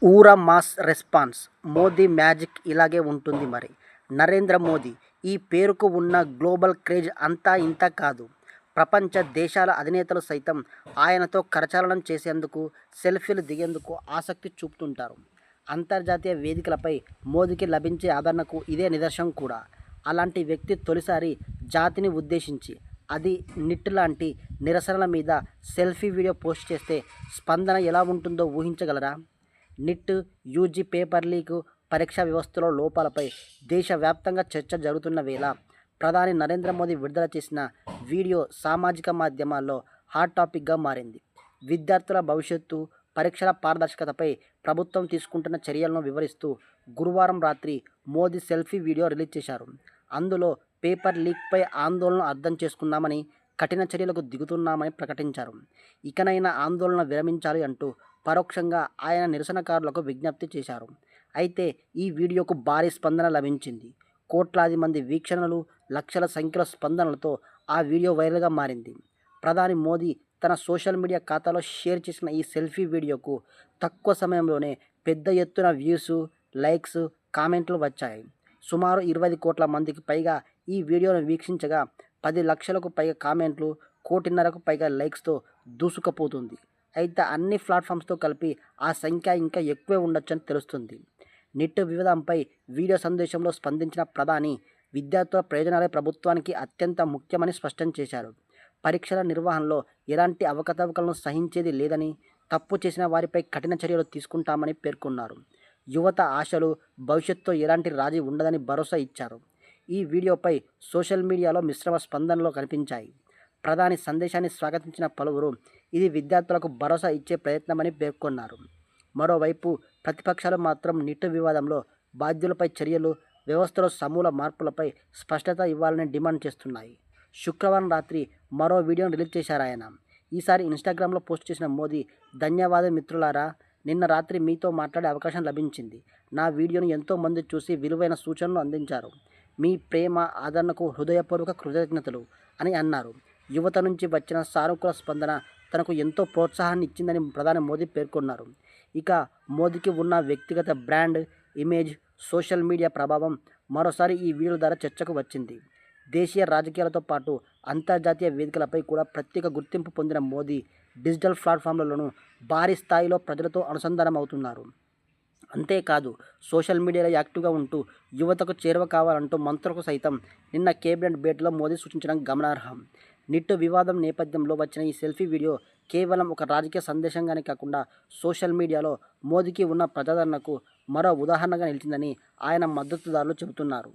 ఊరా mass response. Modi magic ఇలాగే ఉంటుంది మరి. నరేంద్ర మోదీ ఈ పేరుకు ఉన్న గ్లోబల్ క్రేజ్ అంతా ఇంతా కాదు. ప్రపంచ దేశాల అధినేతలు సైతం ఆయనతో కరచాలనం చేసేందుకు, సెల్ఫీలు దిగేందుకు ఆసక్తి చూపుతుంటారు. అంతర్జాతీయ వేదికలపై మోదీకి లభించే ఆదరణకు ఇదే నిదర్శనం కూడా. అలాంటి వ్యక్తి తొలిసారి జాతిని ఉద్దేశించి, అది నిట్ లాంటి నిరసనల మీద సెల్ఫీ వీడియో పోస్ట్ చేస్తే స్పందన ఎలా ఉంటుందో ఊహించగలరా? నిట్, యూజీ పేపర్ లీక్, పరీక్షా వ్యవస్థలో లోపాలపై దేశవ్యాప్తంగా చర్చ జరుగుతున్న వేళ ప్రధాని నరేంద్ర మోదీ విడుదల చేసిన వీడియో సామాజిక మాధ్యమాల్లో హాట్ టాపిక్గా మారింది. విద్యార్థుల భవిష్యత్తు, పరీక్షల పారదర్శకతపై ప్రభుత్వం తీసుకుంటున్న చర్యలను వివరిస్తూ గురువారం రాత్రి మోదీ సెల్ఫీ వీడియో రిలీజ్ చేశారు. అందులో పేపర్ లీక్పై ఆందోళన అర్థం చేసుకున్నామని, కఠిన చర్యలకు దిగుతున్నామని ప్రకటించారు. ఇకనైనా ఆందోళన విరమించాలి అంటూ పరోక్షంగా ఆయన నిరసనకారులకు విజ్ఞప్తి చేశారు. అయితే ఈ వీడియోకు భారీ స్పందన లభించింది. కోట్లాది మంది వీక్షణలు, లక్షల సంఖ్యలో స్పందనలతో ఆ వీడియో వైరల్గా మారింది. ప్రధాని మోదీ తన సోషల్ మీడియా ఖాతాలో షేర్ చేసిన ఈ సెల్ఫీ వీడియోకు తక్కువ సమయంలోనే పెద్ద ఎత్తున వ్యూస్, లైక్స్, కామెంట్లు వచ్చాయి. సుమారు 20 కోట్ల మందికి పైగా ఈ వీడియోను వీక్షించగా 10 లక్షలకు పైగా కామెంట్లు, 1,500,000కు పైగా లైక్స్తో దూసుకుపోతుంది. అయితే అన్ని ప్లాట్ఫామ్స్తో కలిపి ఆ సంఖ్య ఇంకా ఎక్కువే ఉండొచ్చని తెలుస్తుంది. నిట్ వివాదంపై వీడియో సందేశంలో స్పందించిన ప్రధాని, విద్యార్థుల ప్రయోజనాలే ప్రభుత్వానికి అత్యంత ముఖ్యమని స్పష్టం చేశారు. పరీక్షల నిర్వహణలో ఎలాంటి అవకతవకలను సహించేది లేదని, తప్పు చేసిన వారిపై కఠిన చర్యలు తీసుకుంటామని పేర్కొన్నారు. యువత ఆశలు, భవిష్యత్తుతో ఎలాంటి రాజీ ఉండదని భరోసా ఇచ్చారు. ఈ వీడియోపై సోషల్ మీడియాలో మిశ్రమ స్పందనలు కనిపించాయి. ప్రధాని సందేశాన్ని స్వాగతించిన పలువురు ఇది విద్యార్థులకు భరోసా ఇచ్చే ప్రయత్నమని పేర్కొన్నారు. మరోవైపు ప్రతిపక్షాలు మాత్రం నిట్ వివాదంలో బాధ్యులపై చర్యలు, వ్యవస్థలో సమూల మార్పులపై స్పష్టత ఇవ్వాలని డిమాండ్ చేస్తున్నాయి. శుక్రవారం రాత్రి మరో వీడియోను రిలీజ్ చేశారాయన. ఈసారి ఇన్స్టాగ్రామ్లో పోస్ట్ చేసిన మోదీ, ధన్యవాదాలు మిత్రులారా, నిన్న రాత్రి మీతో మాట్లాడే అవకాశం లభించింది. నా వీడియోను ఎంతో మంది చూసి విలువైన సూచనలు అందించారు. మీ ప్రేమ, ఆదరణకు హృదయపూర్వక కృతజ్ఞతలు అని అన్నారు. యువత నుంచి వచ్చిన సానుకూల స్పందన తనకు ఎంతో ప్రోత్సాహాన్ని ఇచ్చిందని ప్రధాని మోదీ పేర్కొన్నారు. ఇక మోదీకి ఉన్న వ్యక్తిగత బ్రాండ్, ఇమేజ్, సోషల్ మీడియా ప్రభావం మరోసారి ఈ వీడియోల ద్వారా చర్చకు వచ్చింది. దేశీయ రాజకీయాలతో పాటు అంతర్జాతీయ వేదికలపై కూడా ప్రత్యేక గుర్తింపు పొందిన మోదీ డిజిటల్ ప్లాట్ఫామ్లలోనూ భారీ స్థాయిలో ప్రజలతో అనుసంధానం అవుతున్నారు. అంతేకాదు, సోషల్ మీడియాలో యాక్టివ్గా ఉంటూ యువతకు చేరువ కావాలంటూ మంత్రులకు సైతం నిన్న కేబినెట్ భేటీలో మోదీ సూచించడం గమనార్హం. నిట్ వివాదం నేపథ్యంలో వచ్చిన ఈ సెల్ఫీ వీడియో కేవలం ఒక రాజకీయ సందేశంగానే కాకుండా సోషల్ మీడియాలో మోదీకి ఉన్న ప్రజాదరణకు మరో ఉదాహరణగా నిలిచిందని ఆయన మద్దతుదారులు చెబుతున్నారు.